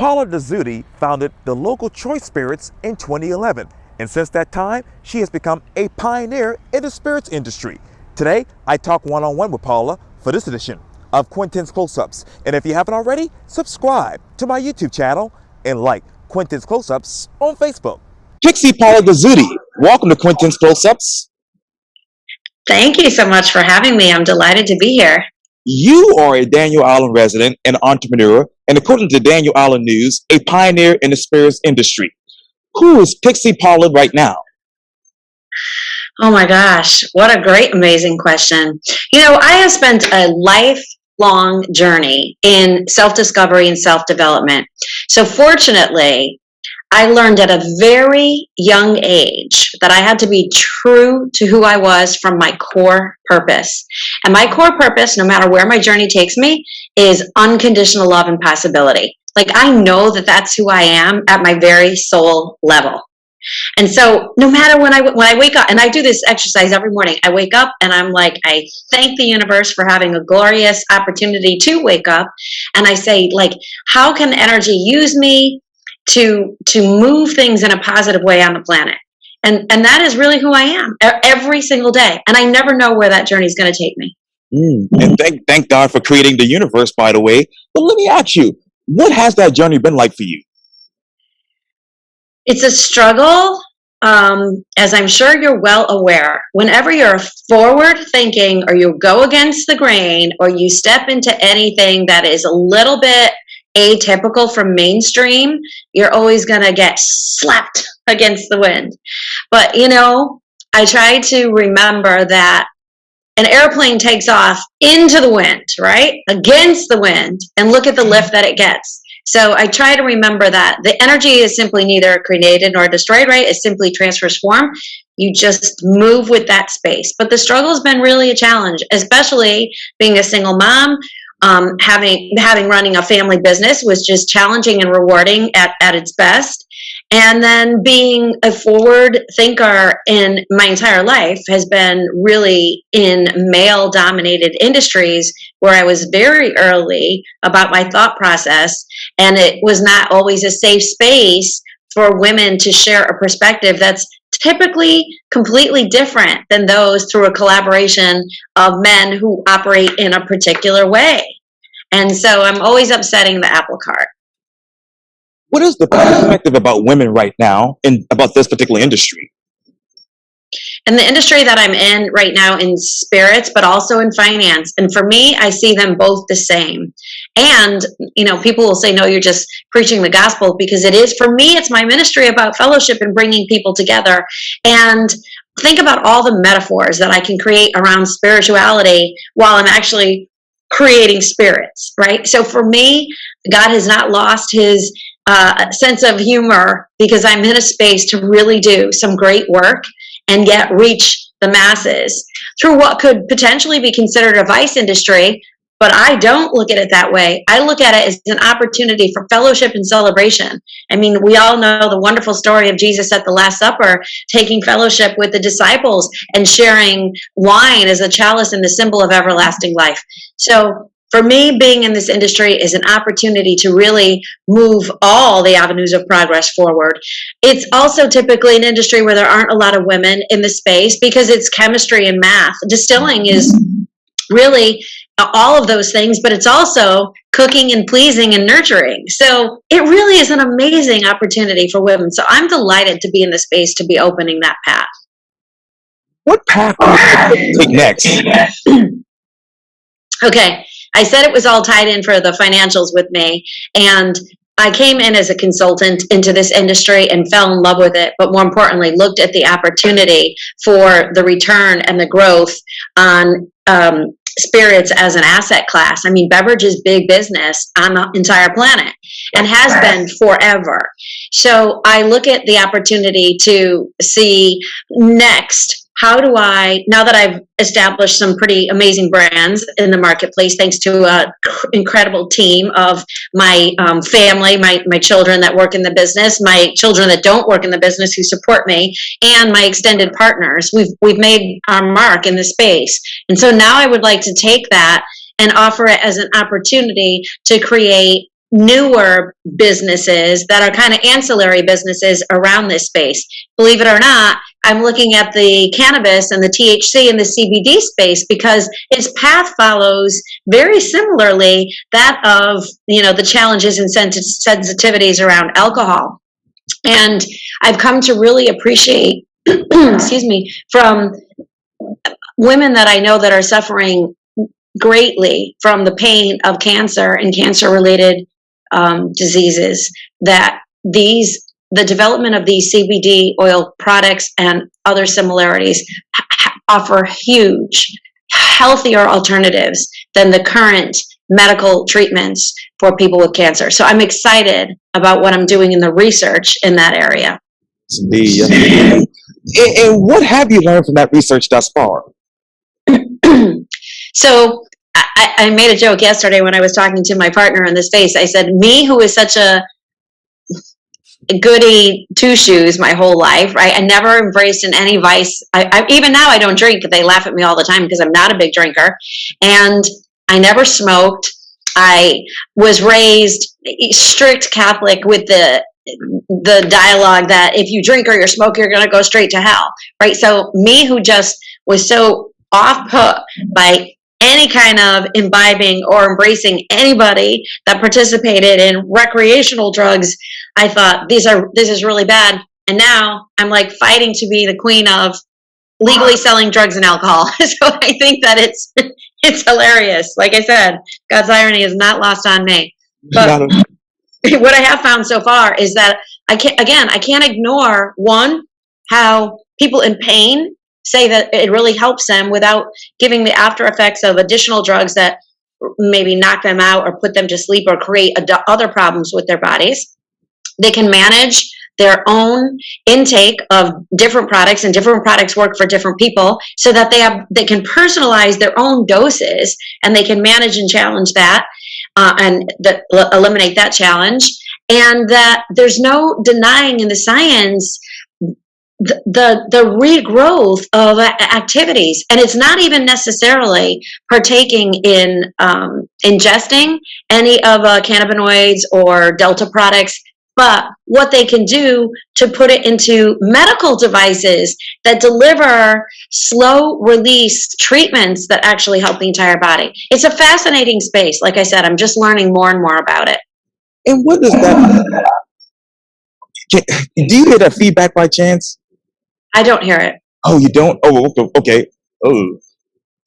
Paula Dezzutti founded the local Choice Spirits in 2011, and since that time, she has become a pioneer in the spirits industry. Today, I talk one-on-one with Paula for this edition of Quintin's Close-Ups. And if you haven't already, subscribe to my YouTube channel and like Quintin's Close-Ups on Facebook. Pixie Paula Dezzutti, welcome to Quintin's Close-Ups. Thank you so much for having me. I'm delighted to be here. You are a Daniel Island resident and entrepreneur, and according to Daniel Island News, a pioneer in the spirits industry. Who is Pixie Paula right now? Oh my gosh, what a great, amazing question. You know, I have spent a lifelong journey in self-discovery and self-development. So fortunately, I learned at a very young age that I had to be true to who I was from my core purpose. And my core purpose, no matter where my journey takes me, is unconditional love and possibility. Like, I know that that's who I am at my very soul level. And so no matter when I wake up, and I do this exercise every morning, I wake up and I'm like, I thank the universe for having a glorious opportunity to wake up. And I say, like, how can energy use me to move things in a positive way on the planet? And that is really who I am every single day. And I never know where that journey is going to take me. And thank God for creating the universe, by the way. But let me ask you, what has that journey been like for you? It's a struggle, as I'm sure you're well aware. Whenever you're forward thinking, or you go against the grain, or you step into anything that is a little bit atypical from mainstream, you're always going to get slapped against the wind. But, you know, I try to remember that an airplane takes off into the wind, right? Against the wind, and look at the lift that it gets. So I try to remember that the energy is simply neither created nor destroyed, right? It simply transfers form. You just move with that space. But the struggle has been really a challenge, especially being a single mom. Having running a family business was just challenging and rewarding at its best. And then being a forward thinker in my entire life has been really in male dominated industries, where I was very early about my thought process, and it was not always a safe space for women to share a perspective that's typically completely different than those through a collaboration of men who operate in a particular way. And so I'm always upsetting the apple cart. What is the perspective about women right now and about this particular industry? In the industry that I'm in right now, in spirits, but also in finance. And for me, I see them both the same. And, you know, people will say, no, you're just preaching the gospel, because it is. For me, it's my ministry about fellowship and bringing people together. And think about all the metaphors that I can create around spirituality while I'm actually creating spirits, right? So for me, God has not lost his sense of humor, because I'm in a space to really do some great work and yet reach the masses through what could potentially be considered a vice industry. But I don't look at it that way. I look at it as an opportunity for fellowship and celebration. I mean, we all know the wonderful story of Jesus at the Last Supper, taking fellowship with the disciples and sharing wine as a chalice and the symbol of everlasting life. So for me, being in this industry is an opportunity to really move all the avenues of progress forward. It's also typically an industry where there aren't a lot of women in the space, because it's chemistry and math. Distilling is really all of those things, but it's also cooking and pleasing and nurturing. So it really is an amazing opportunity for women. So I'm delighted to be in the space to be opening that path. What path do you take next? Okay. I said it was all tied in for the financials with me, and I came in as a consultant into this industry and fell in love with it, but more importantly, looked at the opportunity for the return and the growth on spirits as an asset class. I mean, beverage is big business on the entire planet and has been forever. So I look at the opportunity to see next, how do I, now that I've established some pretty amazing brands in the marketplace, thanks to an incredible team of my family, my children that work in the business, my children that don't work in the business who support me, and my extended partners, we've made our mark in the space. And so now I would like to take that and offer it as an opportunity to create newer businesses that are kind of ancillary businesses around this space. Believe it or not, I'm looking at the cannabis and the THC and the CBD space because its path follows very similarly that of, the challenges and sensitivities around alcohol. And I've come to really appreciate, excuse me, from women that I know that are suffering greatly from the pain of cancer and cancer-related diseases, that the development of these CBD oil products and other similarities offer huge, healthier alternatives than the current medical treatments for people with cancer. So I'm excited about what I'm doing in the research in that area. And what have you learned from that research thus far? So I made a joke yesterday when I was talking to my partner in the space. I said, me who is such a goody two-shoes my whole life, right? I never embraced in any vice. Even now I don't drink. They laugh at me all the time because I'm not a big drinker. And I never smoked. I was raised strict Catholic with the dialogue that if you drink or you smoke, you're going to go straight to hell, right? So me who just was so off put by any kind of imbibing or embracing anybody that participated in recreational drugs, I thought this is really bad. And now I'm like fighting to be the queen of legally selling drugs and alcohol. So I think that it's hilarious. Like I said, God's irony is not lost on me. But what I have found so far is that I can't ignore, one, how people in pain say that it really helps them without giving the after effects of additional drugs that maybe knock them out or put them to sleep or create other problems with their bodies. They can manage their own intake of different products, and different products work for different people, so that they can personalize their own doses, and they can manage and challenge that and eliminate that challenge. And that there's no denying in the science the regrowth of activities, and it's not even necessarily partaking in ingesting any of cannabinoids or delta products, but what they can do to put it into medical devices that deliver slow release treatments that actually help the entire body. It's a fascinating space. Like I said, I'm just learning more and more about it. And what does that? Do you hear that feedback by chance? I don't hear it. Oh, you don't? Oh, okay. Oh,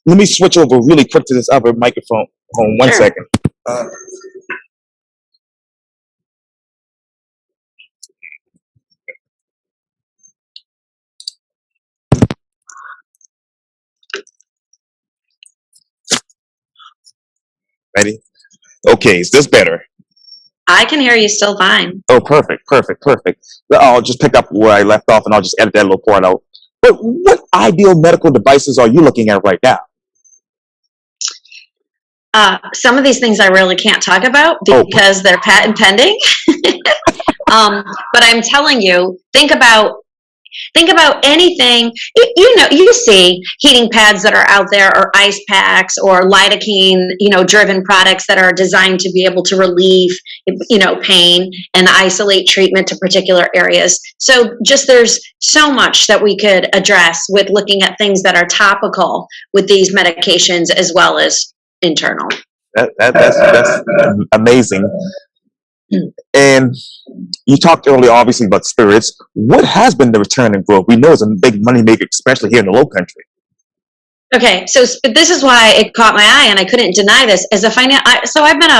let me switch over really quick to this other microphone. Hold on one second. Ready? Okay, is this better? I can hear you still fine. Oh, perfect. I'll just pick up where I left off, and I'll just edit that little part out. But what ideal medical devices are you looking at right now? Some of these things I really can't talk about because they're patent pending. But I'm telling you, think about anything. You see heating pads that are out there, or ice packs, or lidocaine, driven products that are designed to be able to relieve, pain and isolate treatment to particular areas. So there's so much that we could address with looking at things that are topical with these medications as well as internal. That's amazing. And you talked earlier, obviously, about spirits. What has been the return in growth? We know it's a big moneymaker, especially here in the Low Country. Okay, so this is why it caught my eye, and I couldn't deny this. So I've been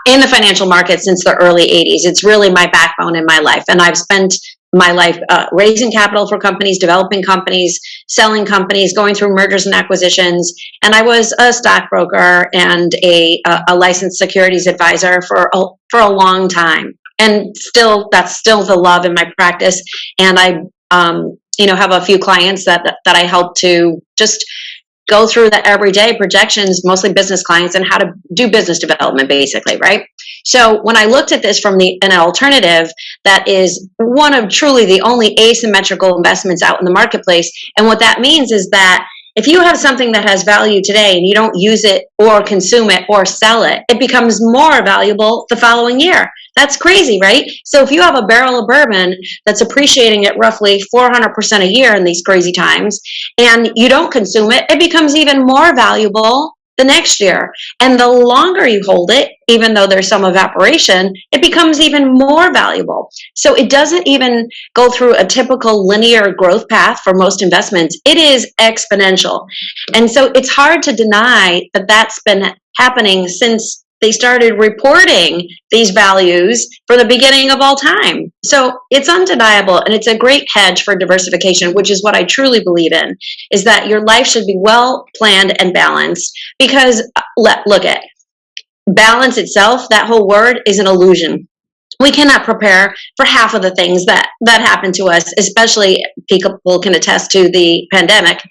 in the financial market since the early 80s. It's really my backbone in my life, and I've spent my life raising capital for companies, developing companies, selling companies, going through mergers and acquisitions. And I was a stockbroker and a licensed securities advisor for a long time. And that's still the love in my practice. And I, have a few clients that I help to just go through the everyday projections, mostly business clients, and how to do business development, basically, right? So when I looked at this from an alternative that is one of truly the only asymmetrical investments out in the marketplace, and what that means is that If you have something that has value today and you don't use it or consume it or sell it, it becomes more valuable the following year. That's crazy, right? So if you have a barrel of bourbon that's appreciating at roughly 400% a year in these crazy times, and you don't consume it, it becomes even more valuable the next year. And the longer you hold it, even though there's some evaporation, it becomes even more valuable. So it doesn't even go through a typical linear growth path for most investments. It is exponential. And so it's hard to deny that that's been happening since they started reporting these values for the beginning of all time. So it's undeniable, and it's a great hedge for diversification, which is what I truly believe in, is that your life should be well planned and balanced. Because look at balance itself, that whole word is an illusion. We cannot prepare for half of the things that happen to us, especially people can attest to the pandemic.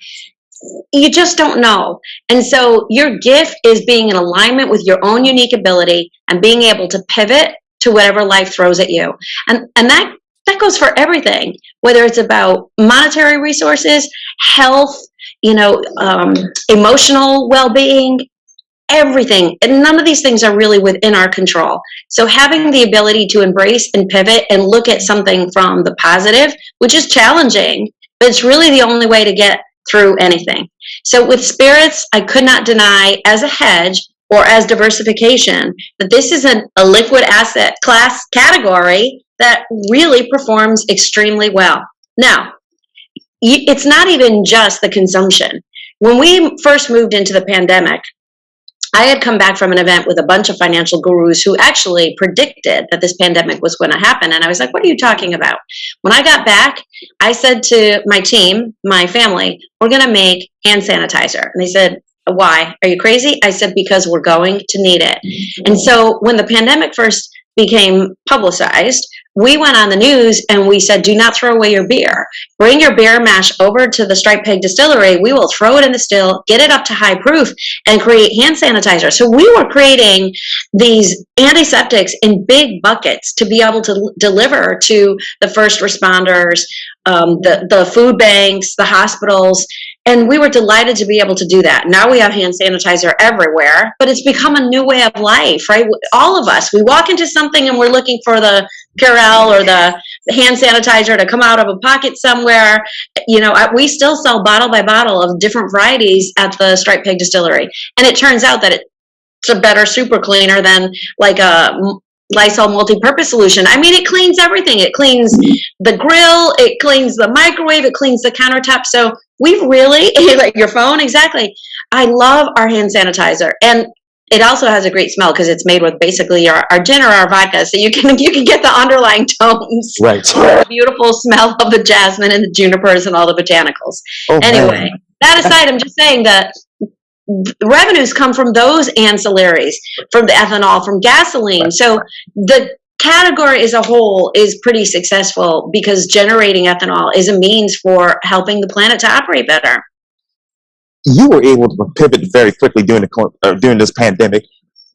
You just don't know. And so your gift is being in alignment with your own unique ability and being able to pivot to whatever life throws at you. And that goes for everything, whether it's about monetary resources, health, emotional well-being, everything. And none of these things are really within our control. So having the ability to embrace and pivot and look at something from the positive, which is challenging, but it's really the only way to get through anything. So with spirits, I could not deny as a hedge or as diversification that this is a liquid asset class category that really performs extremely well. Now, it's not even just the consumption. When we first moved into the pandemic, I had come back from an event with a bunch of financial gurus who actually predicted that this pandemic was going to happen. And I was like, what are you talking about? When I got back, I said to my team, my family, we're going to make hand sanitizer. And they said, why? Are you crazy? I said, because we're going to need it. And so when the pandemic first became publicized, we went on the news and we said, do not throw away your beer. Bring your beer mash over to the Striped Pig Distillery. We will throw it in the still, get it up to high proof, and create hand sanitizer. So we were creating these antiseptics in big buckets to be able to deliver to the first responders, the food banks, the hospitals. And we were delighted to be able to do that. Now we have hand sanitizer everywhere, but it's become a new way of life, right? All of us, we walk into something and we're looking for the Purell or the hand sanitizer to come out of a pocket somewhere. We still sell bottle by bottle of different varieties at the Striped Pig Distillery. And it turns out that it's a better super cleaner than like a Lysol multi-purpose solution. I mean, it cleans everything. It cleans the grill, it cleans the microwave, it cleans the countertop. So we've really, like your phone, exactly. I love our hand sanitizer. And it also has a great smell because it's made with basically our gin or our vodka. So you can get the underlying tones. Right. The beautiful smell of the jasmine and the junipers and all the botanicals. Oh, anyway, man. That aside, I'm just saying that revenues come from those ancillaries, from the ethanol, from gasoline. So the category as a whole is pretty successful because generating ethanol is a means for helping the planet to operate better. You were able to pivot very quickly during this pandemic.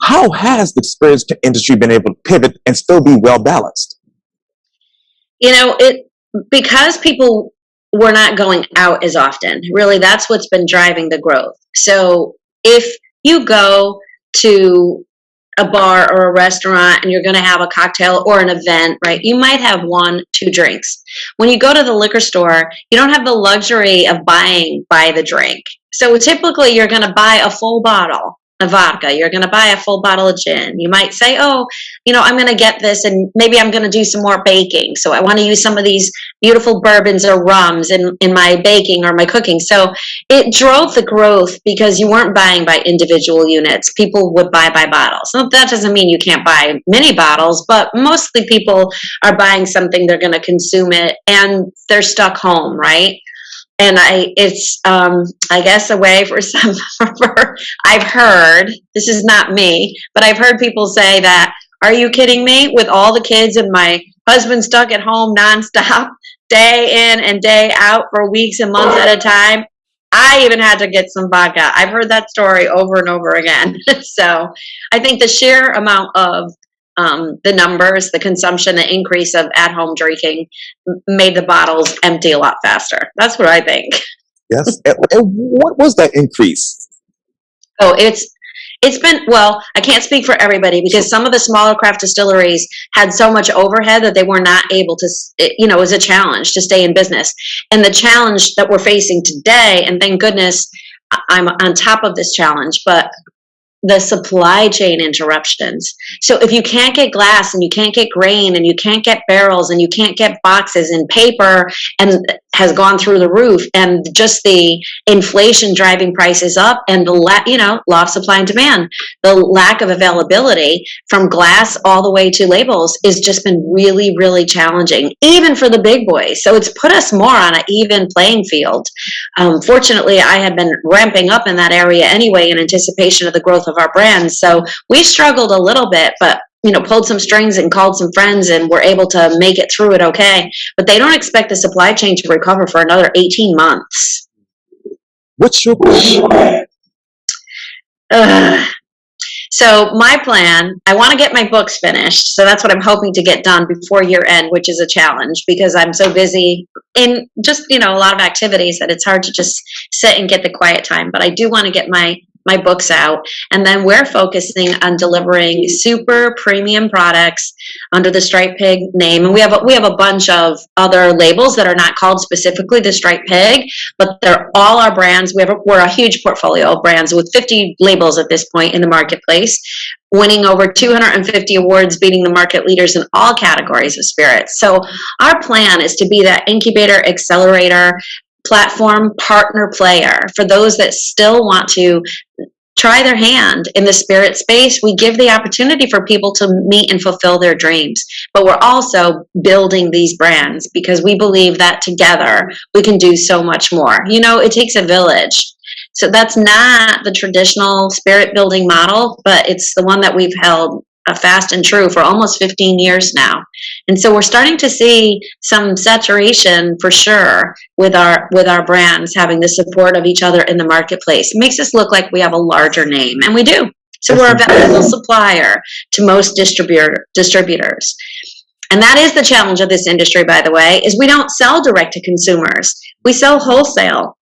How has the spirits industry been able to pivot and still be well balanced? Because people were not going out as often. Really, that's what's been driving the growth. So if you go to a bar or a restaurant and you're going to have a cocktail or an event, right, you might have 1-2 drinks. When you go to the liquor store, you don't have the luxury of buying by the drink. So typically you're going to buy a full bottle of vodka. You're going to buy a full bottle of gin. You might say, I'm going to get this and maybe I'm going to do some more baking. So I want to use some of these beautiful bourbons or rums in my baking or my cooking. So it drove the growth because you weren't buying by individual units. People would buy by bottles. So that doesn't mean you can't buy many bottles, but mostly people are buying something, they're going to consume it, and they're stuck home, right? And it's I guess a way for some, I've heard, this is not me, but I've heard people say that, are you kidding me? With all the kids and my husband stuck at home nonstop, day in and day out for weeks and months at a time, I even had to get some vodka. I've heard that story over and over again. So I think the sheer amount of the numbers, the consumption, the increase of at-home drinking made the bottles empty a lot faster. That's what I think. Yes. And what was that increase? Oh, it's been, well, I can't speak for everybody because some of the smaller craft distilleries had so much overhead that they were not able to, it was a challenge to stay in business. And the challenge that we're facing today, and thank goodness I'm on top of this challenge, but the supply chain interruptions. So if you can't get glass and you can't get grain and you can't get barrels and you can't get boxes and paper and has gone through the roof, and just the inflation driving prices up, and the law of supply and demand, the lack of availability from glass all the way to labels is just been really, really challenging, even for the big boys. So it's put us more on an even playing field. Fortunately, I had been ramping up in that area anyway in anticipation of the growth of our brands. So we struggled a little bit, but pulled some strings and called some friends and were able to make it through it okay. But they don't expect the supply chain to recover for another 18 months. What's your plan? So my plan, I want to get my books finished. So that's what I'm hoping to get done before year end, which is a challenge because I'm so busy in just, a lot of activities that it's hard to just sit and get the quiet time. But I do want to get my books out, and then we're focusing on delivering super premium products under the Striped Pig name. And we have a bunch of other labels that are not called specifically the Striped Pig, but they're all our brands. We're a huge portfolio of brands with 50 labels at this point in the marketplace, winning over 250 awards, beating the market leaders in all categories of spirits. So our plan is to be that incubator, accelerator, platform partner player for those that still want to try their hand in the spirit space. We give the opportunity for people to meet and fulfill their dreams, but we're also building these brands because we believe that together we can do so much more. It takes a village. So that's not the traditional spirit building model, but it's the one that we've held fast and true for almost 15 years now. And so we're starting to see some saturation for sure with our brands having the support of each other in the marketplace. It makes us look like we have a larger name, and we do. So we're a valuable supplier to most distributors. And that is the challenge of this industry, by the way, is we don't sell direct to consumers. We sell wholesale.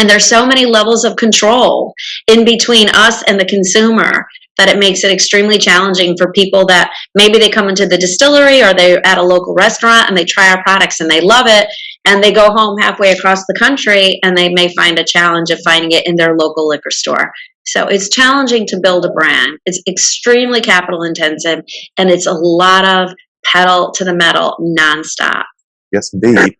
And there's so many levels of control in between us and the consumer that it makes it extremely challenging for people that maybe they come into the distillery or they're at a local restaurant and they try our products and they love it, and they go home halfway across the country and they may find a challenge of finding it in their local liquor store. So it's challenging to build a brand. It's extremely capital intensive, and it's a lot of pedal to the metal nonstop. Yes, indeed.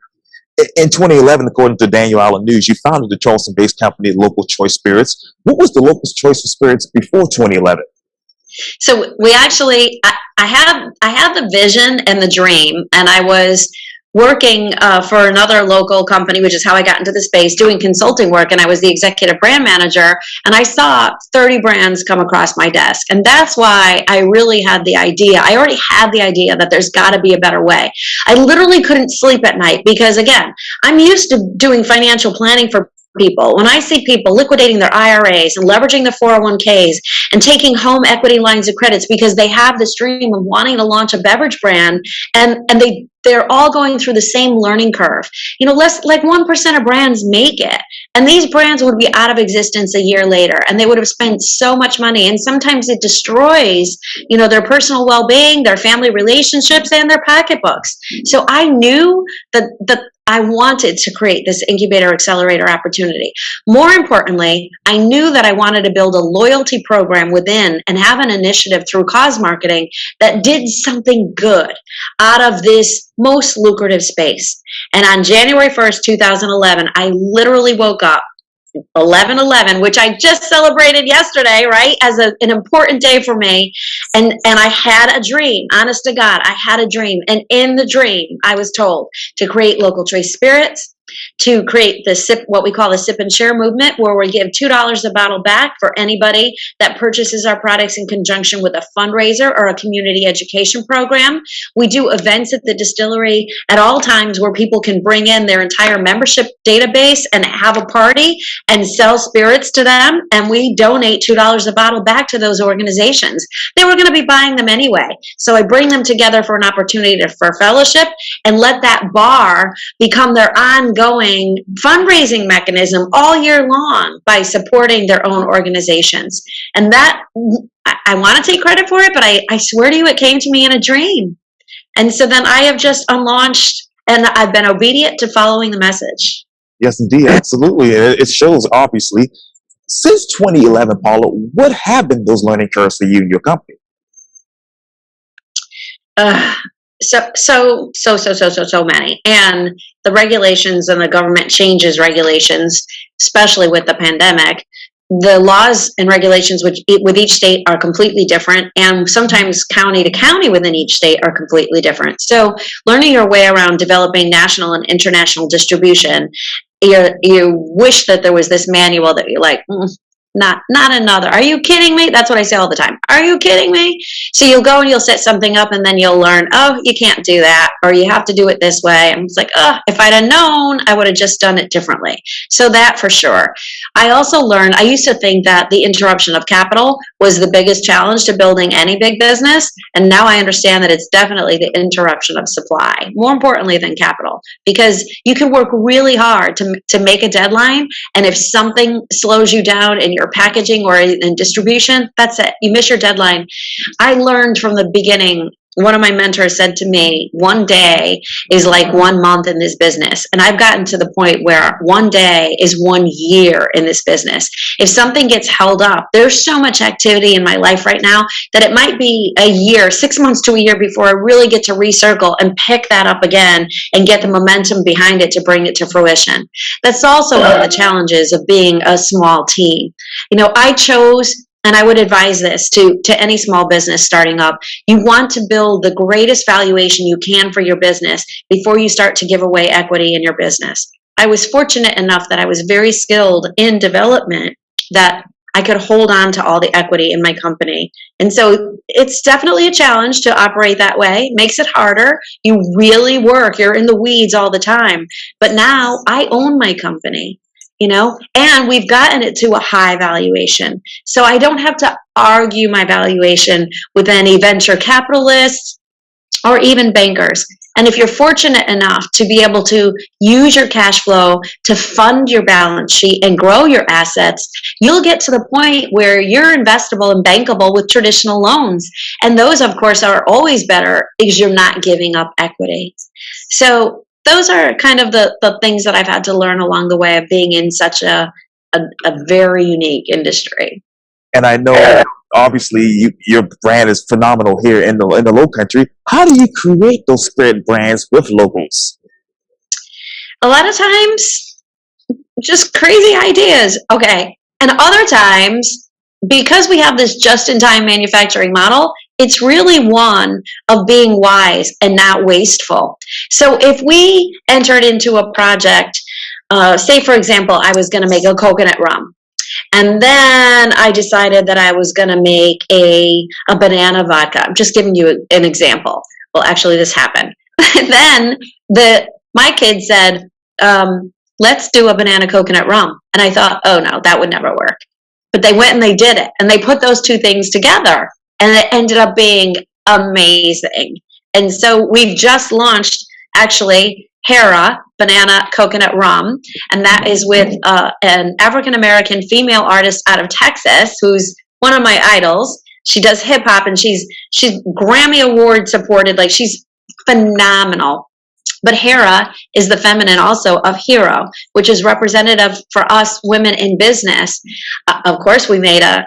In 2011, according to Daniel Allen News, you founded the Charleston-based company Local Choice Spirits. What was the Local Choice of Spirits before 2011? So we actually, I had the vision and the dream, and I was working for another local company, which is how I got into the space, doing consulting work, and I was the executive brand manager, and I saw 30 brands come across my desk, and that's why I really had the idea. I already had the idea that there's got to be a better way. I literally couldn't sleep at night because, again, I'm used to doing financial planning for people. When I see people liquidating their IRAs and leveraging their 401ks and taking home equity lines of credits because they have this dream of wanting to launch a beverage brand, and they're all going through the same learning curve. Less like 1% of brands make it. And these brands would be out of existence a year later, and they would have spent so much money. And sometimes it destroys, their personal well-being, their family relationships, and their pocketbooks. So I knew that I wanted to create this incubator accelerator opportunity. More importantly, I knew that I wanted to build a loyalty program within and have an initiative through cause marketing that did something good out of this most lucrative space. And on January 1st, 2011, I literally woke up 11/11, which I just celebrated yesterday, right, as an important day for me. And I had a dream, honest to God, I had a dream. And in the dream, I was told to create Local Choice Spirits, to create the what we call the sip and share movement, where we give $2 a bottle back for anybody that purchases our products in conjunction with a fundraiser or a community education program. We do events at the distillery at all times where people can bring in their entire membership database and have a party and sell spirits to them, and we donate $2 a bottle back to those organizations. They were going to be buying them anyway, so I bring them together for an opportunity for fellowship and let that bar become their ongoing ongoing fundraising mechanism all year long by supporting their own organizations. And that, I want to take credit for it, but I swear to you, it came to me in a dream. And so then I have just unlaunched, and I've been obedient to following the message. Yes, indeed, absolutely. And it shows, obviously. Since 2011, Paula, what have been those learning curves for you and your company? So many. And the regulations and the government changes regulations, especially with the pandemic. The laws and regulations with each state are completely different, and sometimes county to county within each state are completely different. So learning your way around developing national and international distribution, you wish that there was this manual that you're like, not another. Are you kidding me? That's what I say all the time. Are you kidding me? So you'll go and you'll set something up, and then you'll learn, oh, you can't do that, or you have to do it this way. And it's like, oh, if I'd have known, I would have just done it differently. So that for sure. I also learned, I used to think that the interruption of capital was the biggest challenge to building any big business. And now I understand that it's definitely the interruption of supply, more importantly than capital, because you can work really hard to make a deadline. And if something slows you down in your packaging or in distribution, that's it. You miss your deadline. I learned from the beginning, one of my mentors said to me, one day is like 1 month in this business. And I've gotten to the point where one day is 1 year in this business. If something gets held up, there's so much activity in my life right now that it might be a year, 6 months to a year before I really get to recircle and pick that up again and get the momentum behind it to bring it to fruition. That's also one of the challenges of being a small team. I chose, and I would advise this to any small business starting up, you want to build the greatest valuation you can for your business before you start to give away equity in your business. I was fortunate enough that I was very skilled in development that I could hold on to all the equity in my company. And so it's definitely a challenge to operate that way. It makes it harder. You really work. You're in the weeds all the time. But now I own my company. And we've gotten it to a high valuation. So I don't have to argue my valuation with any venture capitalists or even bankers. And if you're fortunate enough to be able to use your cash flow to fund your balance sheet and grow your assets, you'll get to the point where you're investable and bankable with traditional loans. And those, of course, are always better because you're not giving up equity. So those are kind of the things that I've had to learn along the way of being in such a very unique industry. And I know, obviously, your brand is phenomenal here in the Low Country. How do you create those spirit brands with locals? A lot of times, just crazy ideas. Okay. And other times, because we have this just-in-time manufacturing model, it's really one of being wise and not wasteful. So if we entered into a project, say, for example, I was going to make a coconut rum. And then I decided that I was going to make a banana vodka. I'm just giving you an example. Well, actually, this happened. Then my kid said, let's do a banana coconut rum. And I thought, oh, no, that would never work. But they went and they did it. And they put those two things together. And it ended up being amazing. And so we've just launched, actually, Hera Banana Coconut Rum. And that is with an African-American female artist out of Texas, who's one of my idols. She does hip hop, and she's Grammy Award supported. Like, she's phenomenal. But Hera is the feminine also of hero, which is representative for us women in business. Of course, we made a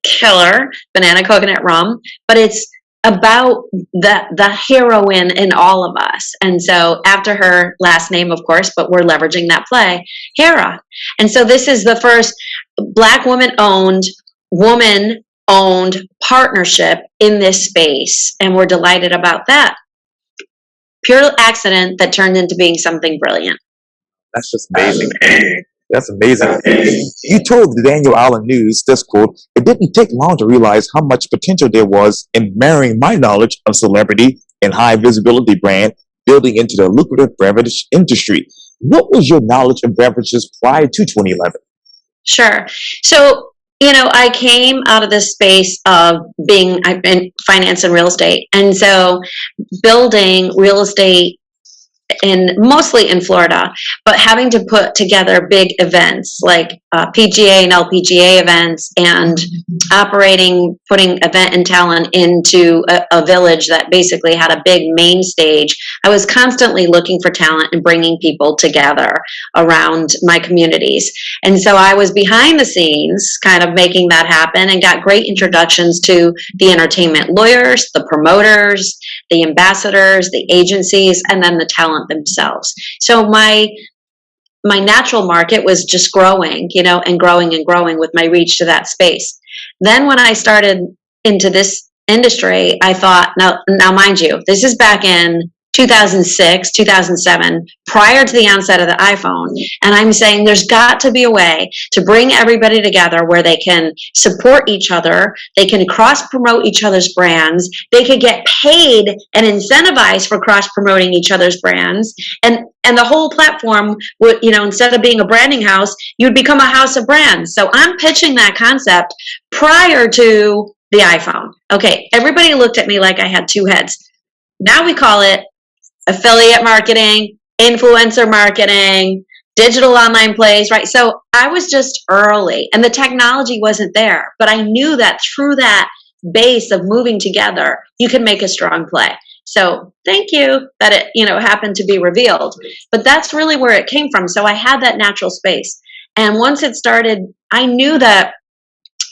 killer banana coconut rum, but it's about the heroine in all of us. And so after her last name, of course, but we're leveraging that play, Hera. And so this is the first Black woman-owned partnership in this space. And we're delighted about that. Pure accident that turned into being something brilliant. That's just amazing. That's amazing. You told the Daniel Allen News this quote, "It didn't take long to realize how much potential there was in marrying my knowledge of celebrity and high visibility brand building into the lucrative beverage industry." What was your knowledge of beverages prior to 2011? Sure. So, I came out of this space of I've been finance and real estate. And so building real estate mostly in Florida, but having to put together big events like PGA and LPGA events, and putting event and talent into a village that basically had a big main stage. I was constantly looking for talent and bringing people together around my communities. And so I was behind the scenes kind of making that happen, and got great introductions to the entertainment lawyers, the promoters, the ambassadors, the agencies, and then the talent themselves. So my natural market was just growing, and growing and growing with my reach to that space. Then when I started into this industry, I thought, now mind you, this is back in 2006, 2007, prior to the onset of the iPhone. And I'm saying there's got to be a way to bring everybody together where they can support each other, they can cross-promote each other's brands, they could get paid and incentivized for cross-promoting each other's brands, and the whole platform would, instead of being a branding house, you'd become a house of brands. So I'm pitching that concept prior to the iPhone. Okay, everybody looked at me like I had two heads. Now we call it affiliate marketing, influencer marketing, digital online plays, right? So I was just early, and the technology wasn't there, but I knew that through that base of moving together, you can make a strong play. So thank you that it, happened to be revealed, but that's really where it came from. So I had that natural space. And once it started, I knew that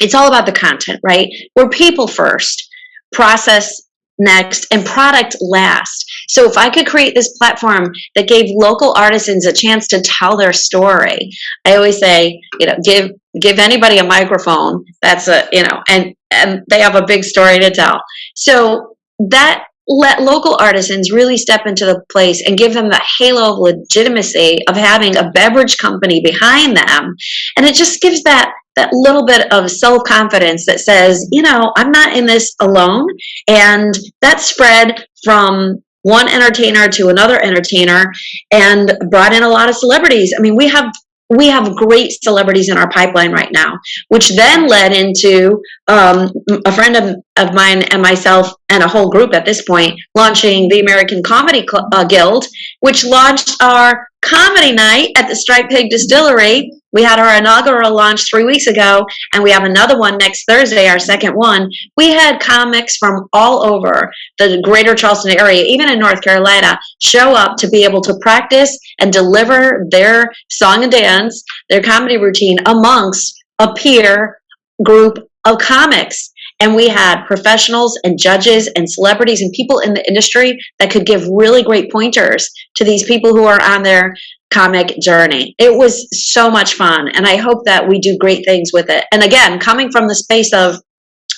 it's all about the content, right? We're people first, process next, and product last. So if I could create this platform that gave local artisans a chance to tell their story, I always say, give anybody a microphone. That's and they have a big story to tell. So that let local artisans really step into the place and give them the halo of legitimacy of having a beverage company behind them. And it just gives that little bit of self-confidence that says, I'm not in this alone. And that spread from one entertainer to another entertainer and brought in a lot of celebrities. I mean, we have great celebrities in our pipeline right now, which then led into a friend of mine and myself and a whole group at this point launching the American Comedy Guild, which launched our comedy night at the Striped Pig Distillery. We had our inaugural launch 3 weeks ago, and we have another one next Thursday, our second one. We had comics from all over the greater Charleston area, even in North Carolina, show up to be able to practice and deliver their song and dance, their comedy routine amongst a peer group of comics. And we had professionals and judges and celebrities and people in the industry that could give really great pointers to these people who are on their comic journey. It was so much fun, and I hope that we do great things with it. And again, coming from the space of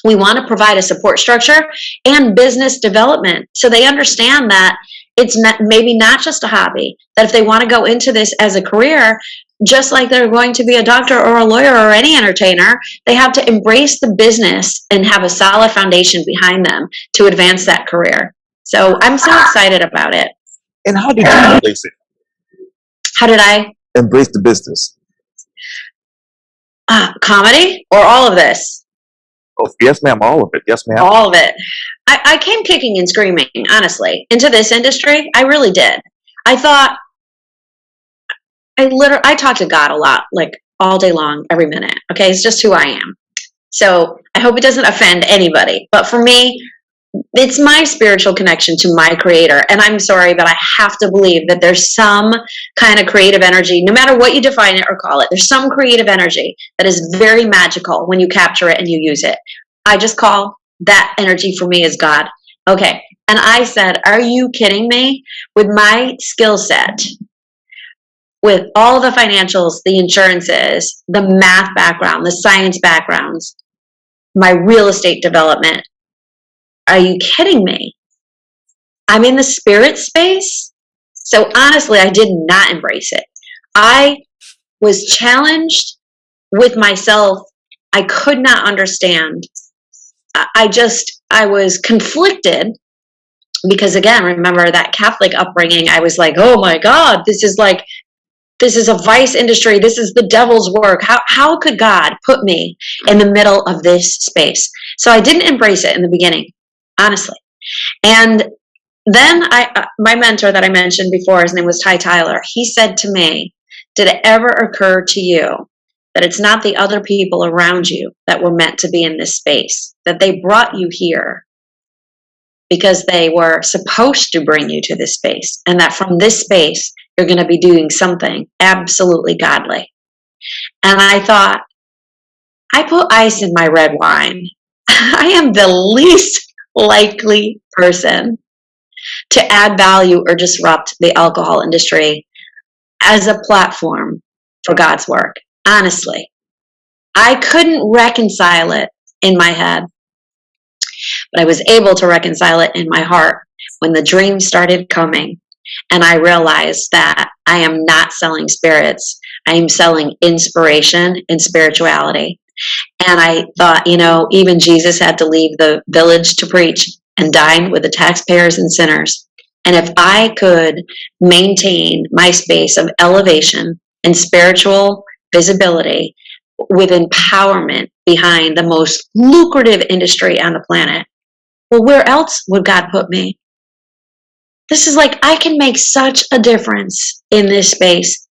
we want to provide a support structure and business development so they understand that it's maybe not just a hobby, that if they want to go into this as a career, just like they're going to be a doctor or a lawyer or any entertainer, they have to embrace the business and have a solid foundation behind them to advance that career. So I'm so excited about it. And how did you embrace it? How did I embrace the business? Comedy or all of this? Oh, yes, ma'am. All of it. Yes, ma'am. All of it. I came kicking and screaming, honestly, into this industry. I really did. I thought, I talk to God a lot, like all day long, every minute. Okay, it's just who I am. So I hope it doesn't offend anybody. But for me, it's my spiritual connection to my creator. And I'm sorry, but I have to believe that there's some kind of creative energy, no matter what you define it or call it, there's some creative energy that is very magical when you capture it and you use it. I just call that energy for me as God. Okay. And I said, are you kidding me? With my skill set, with all the financials, the insurances, the math background, the science backgrounds, my real estate development, are you kidding me? I'm in the spirit space. So honestly, I did not embrace it. I was challenged with myself. I could not understand. I was conflicted because, again, remember that Catholic upbringing. I was like, oh my God, this is a vice industry. This is the devil's work. How could God put me in the middle of this space? So I didn't embrace it in the beginning, honestly. And then my mentor that I mentioned before, his name was Ty Tyler. He said to me, did it ever occur to you that it's not the other people around you that were meant to be in this space, that they brought you here because they were supposed to bring you to this space, and that from this space, you're going to be doing something absolutely godly. And I thought, I put ice in my red wine. I am the least likely person to add value or disrupt the alcohol industry as a platform for God's work. Honestly, I couldn't reconcile it in my head, but I was able to reconcile it in my heart when the dream started coming, and I realized that I am not selling spirits. I am selling inspiration and spirituality. And I thought, even Jesus had to leave the village to preach and dine with the taxpayers and sinners. And if I could maintain my space of elevation and spiritual visibility with empowerment behind the most lucrative industry on the planet, well, where else would God put me? This is like, I can make such a difference in this space.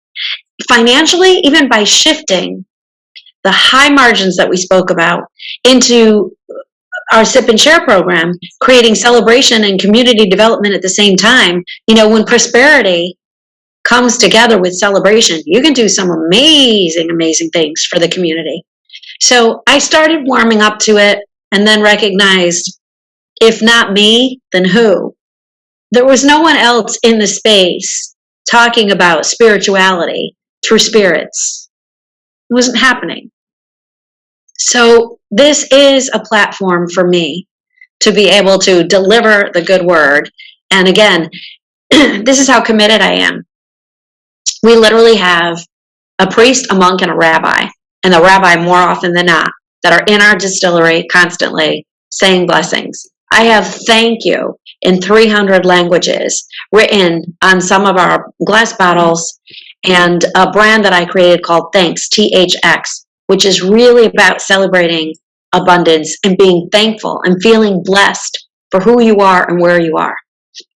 Financially, even by shifting the high margins that we spoke about into our sip and share program, creating celebration and community development at the same time. When prosperity comes together with celebration, you can do some amazing, amazing things for the community. So I started warming up to it and then recognized, if not me, then who? There was no one else in the space talking about spirituality through spirits. It wasn't happening. So this is a platform for me to be able to deliver the good word. And again, this is how committed I am. We literally have a priest, a monk, and a rabbi. And the rabbi, more often than not, that are in our distillery constantly saying blessings. I have thank you in 300 languages written on some of our glass bottles, and a brand that I created called Thanks, THX, which is really about celebrating abundance and being thankful and feeling blessed for who you are and where you are.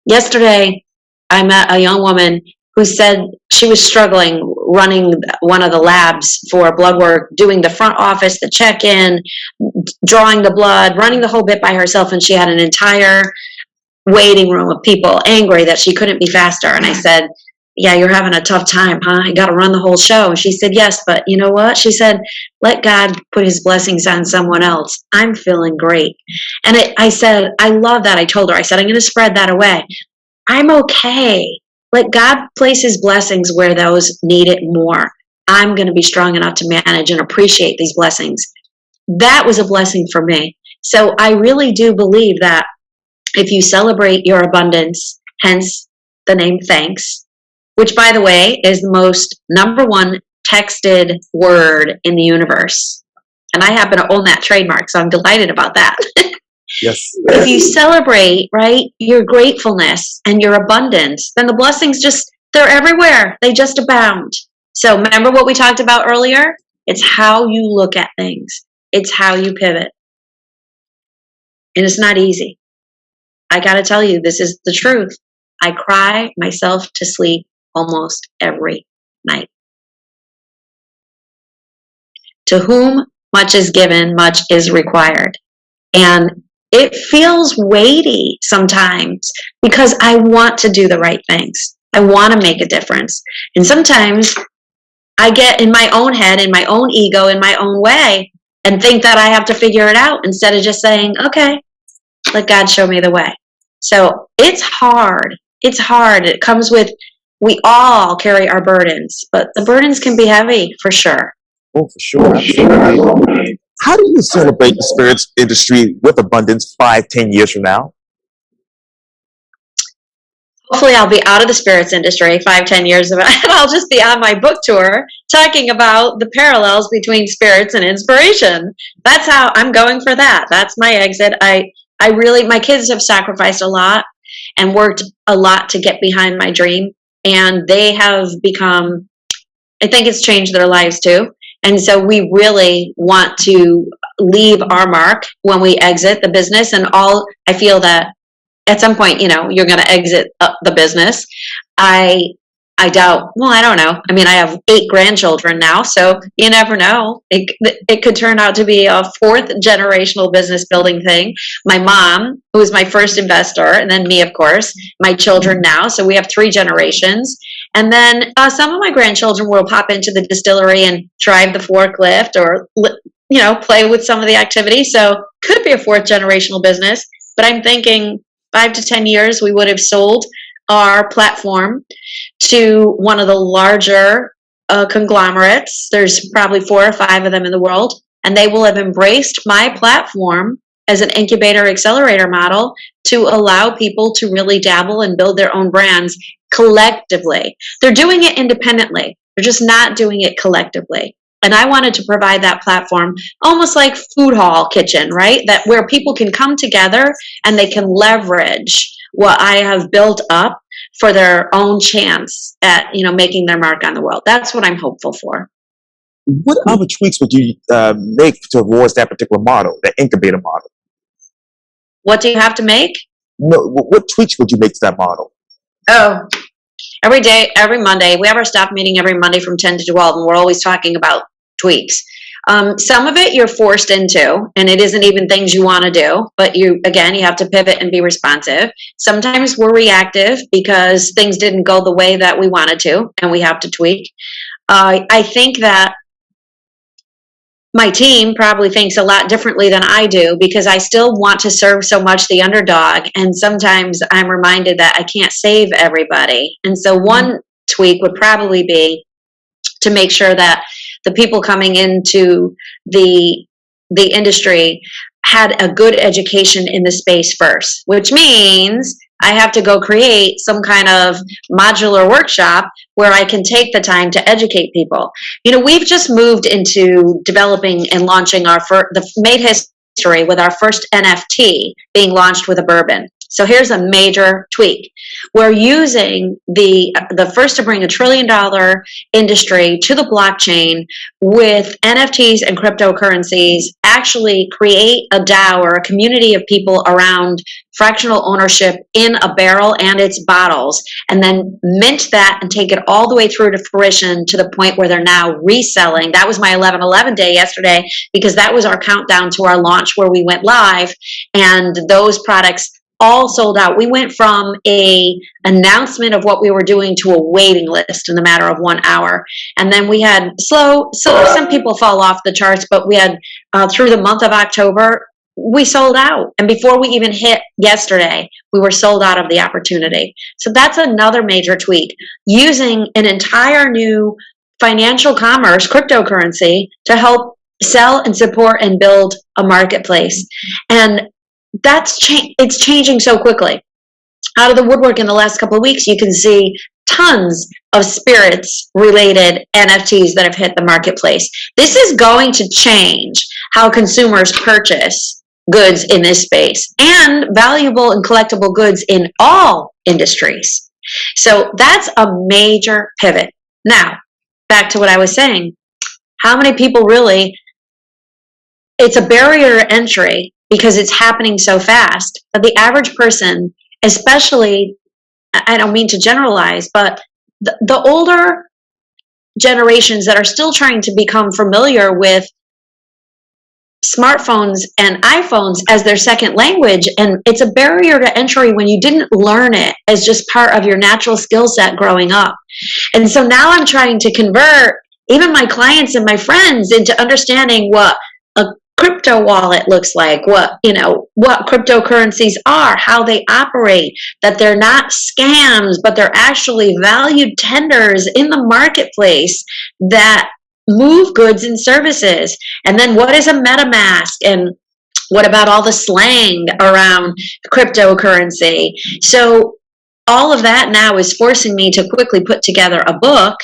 Yesterday, I met a young woman who said she was struggling running one of the labs for blood work, doing the front office, the check-in, drawing the blood, running the whole bit by herself, and she had an entire waiting room of people angry that she couldn't be faster. And I said, yeah, you're having a tough time, huh? You got to run the whole show. And she said, yes, but you know what? She said, let God put his blessings on someone else. I'm feeling great. And I said, I love that. I told her, I said, I'm going to spread that away. I'm okay. Let God place his blessings where those need it more. I'm going to be strong enough to manage and appreciate these blessings. That was a blessing for me. So I really do believe that if you celebrate your abundance, hence the name Thanks, which, by the way, is the most #1 texted word in the universe. And I happen to own that trademark, so I'm delighted about that. Yes. If you celebrate, right, your gratefulness and your abundance, then the blessings they're everywhere. They just abound. So remember what we talked about earlier? It's how you look at things. It's how you pivot. And it's not easy. I got to tell you, this is the truth. I cry myself to sleep almost every night. To whom much is given, much is required. And it feels weighty sometimes because I want to do the right things. I want to make a difference. And sometimes I get in my own head, in my own ego, in my own way, and think that I have to figure it out instead of just saying, okay, let God show me the way. So it's hard. It's hard. It comes with, we all carry our burdens, but the burdens can be heavy for sure. Oh, for sure. Absolutely. How do you celebrate the spirits industry with abundance 5-10 years from now? Hopefully I'll be out of the spirits industry 5-10 years from now, and I'll just be on my book tour talking about the parallels between spirits and inspiration. That's how I'm going for that. That's my exit. My kids have sacrificed a lot and worked a lot to get behind my dream, and they have become, I think it's changed their lives too. And so we really want to leave our mark when we exit the business. And I feel that at some point, you're going to exit the business. I doubt, well, I don't know. I mean, I have 8 grandchildren now, so you never know. It could turn out to be a 4th generational business building thing. My mom, who was my first investor, and then me, of course, my children now. So we have 3 generations. And then some of my grandchildren will pop into the distillery and drive the forklift or, play with some of the activities. So could be a 4th generational business. But I'm thinking 5 to 10 years, we would have sold our platform to one of the larger conglomerates. There's probably 4 or 5 of them in the world, and they will have embraced my platform as an incubator accelerator model to allow people to really dabble and build their own brands collectively. They're doing it independently. They're just not doing it collectively. And I wanted to provide that platform almost like food hall kitchen, right? That where people can come together and they can leverage what I have built up for their own chance at, making their mark on the world. That's what I'm hopeful for. What other tweaks would you make towards that particular model, the incubator model? What do you have to make? No, what tweaks would you make to that model? Oh, every day, every Monday. We have our staff meeting every Monday from 10 to 12, and we're always talking about tweaks. Some of it you're forced into, and it isn't even things you want to do, but you have to pivot and be responsive. Sometimes we're reactive because things didn't go the way that we wanted to, and we have to tweak. I think that my team probably thinks a lot differently than I do because I still want to serve so much the underdog, and sometimes I'm reminded that I can't save everybody. And so one tweak would probably be to make sure that the people coming into the industry had a good education in the space first, which means I have to go create some kind of modular workshop where I can take the time to educate people. We've just moved into developing and launching made history with our first NFT being launched with a bourbon. So here's a major tweak. We're using the first to bring $1 trillion industry to the blockchain with NFTs and cryptocurrencies, actually create a DAO or a community of people around fractional ownership in a barrel and its bottles, and then mint that and take it all the way through to fruition to the point where they're now reselling. That was my 11/11 day yesterday because that was our countdown to our launch where we went live, and those products all sold out. We went from a announcement of what we were doing to a waiting list in the matter of 1 hour. And then we had so some people fall off the charts, but we had through the month of October, we sold out. And before we even hit yesterday, we were sold out of the opportunity. So that's another major tweak, using an entire new financial commerce, cryptocurrency, to help sell and support and build a marketplace. And it's changing so quickly. Out of the woodwork in the last couple of weeks, you can see tons of spirits related NFTs that have hit the marketplace. This is going to change how consumers purchase goods in this space and valuable and collectible goods in all industries. So that's a major pivot. Now, back to what I was saying. How many people really, it's a barrier to entry because it's happening so fast. But the average person, especially, I don't mean to generalize, but the older generations that are still trying to become familiar with smartphones and iPhones as their second language, and it's a barrier to entry when you didn't learn it as just part of your natural skill set growing up. And so now I'm trying to convert even my clients and my friends into understanding what a crypto wallet looks like, what cryptocurrencies are, how they operate, that they're not scams, but they're actually valued tenders in the marketplace that move goods and services. And then what is a MetaMask? And what about all the slang around cryptocurrency? So all of that now is forcing me to quickly put together a book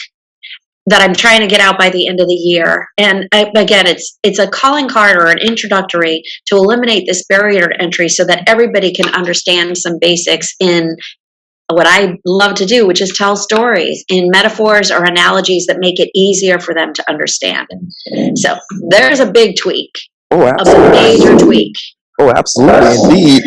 that I'm trying to get out by the end of the year. And again, it's a calling card or an introductory to eliminate this barrier to entry so that everybody can understand some basics in what I love to do, which is tell stories in metaphors or analogies that make it easier for them to understand. So there's a big tweak. Oh, absolutely. A major tweak. Oh, absolutely, indeed.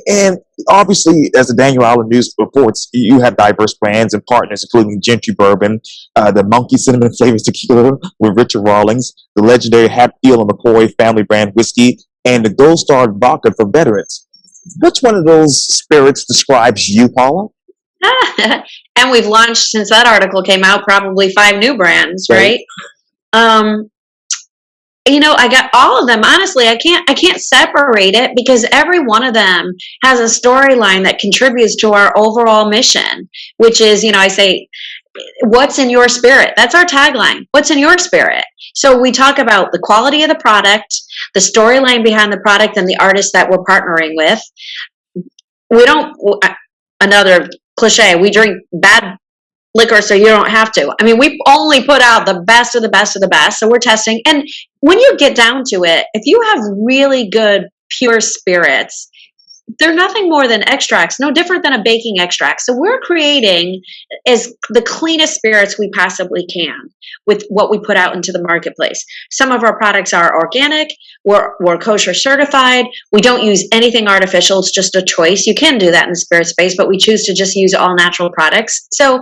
And obviously, as the Daniel Island News reports, you have diverse brands and partners, including Gentry Bourbon, the Monkey Cinnamon Flavors Tequila with Richard Rawlings, the legendary Hatfield and McCoy family brand whiskey, and the Gold Star Vodka for veterans. Which one of those spirits describes you, Paula? And we've launched, since that article came out, probably 5 new brands, right? I got all of them. Honestly, I can't separate it because every one of them has a storyline that contributes to our overall mission, which is, I say, what's in your spirit? That's our tagline. What's in your spirit? So we talk about the quality of the product, the storyline behind the product, and the artist that we're partnering with. We don't, another cliche, we drink bad liquor so you don't have to. I mean, we only put out the best of the best of the best. So we're testing. And when you get down to it, if you have really good, pure spirits, they're nothing more than extracts, no different than a baking extract. So we're creating as the cleanest spirits we possibly can with what we put out into the marketplace. Some of our products are organic. We're kosher certified. We don't use anything artificial. It's just a choice. You can do that in the spirit space, but we choose to just use all natural products. So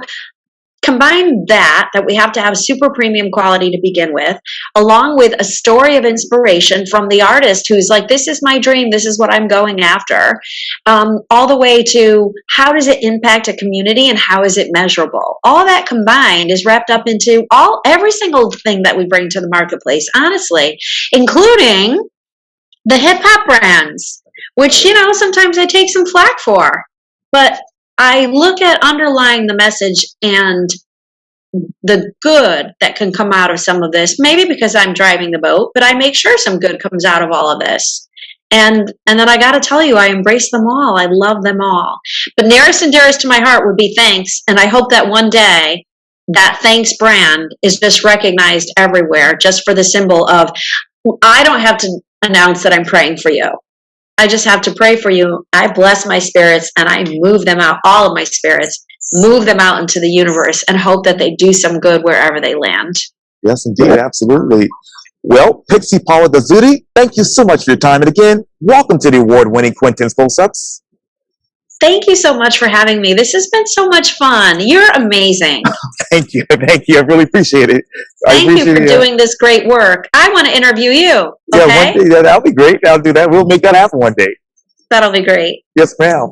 combine that we have to have super premium quality to begin with, along with a story of inspiration from the artist who's like, this is my dream, this is what I'm going after, all the way to how does it impact a community and how is it measurable. All that combined is wrapped up into every single thing that we bring to the marketplace, honestly, including the hip hop brands, which, sometimes I take some flack for, but I look at underlying the message and the good that can come out of some of this, maybe because I'm driving the boat, but I make sure some good comes out of all of this. And then I got to tell you, I embrace them all. I love them all. But nearest and dearest to my heart would be Thanks. And I hope that one day that Thanks brand is just recognized everywhere, just for the symbol of, I don't have to announce that I'm praying for you. I just have to pray for you. I bless my spirits and I move them out, all of my spirits, move them out into the universe and hope that they do some good wherever they land. Yes, indeed. Absolutely. Well, Pixie Paula Dezzutti, thank you so much for your time. And again, welcome to the award-winning Quintin's Close-Ups. Thank you so much for having me. This has been so much fun. You're amazing. Thank you. Thank you. I really appreciate it. Thank you for doing this great work. I want to interview you. Okay? Yeah, one day. That'll be great. I'll do that. We'll make that happen one day. That'll be great. Yes, ma'am.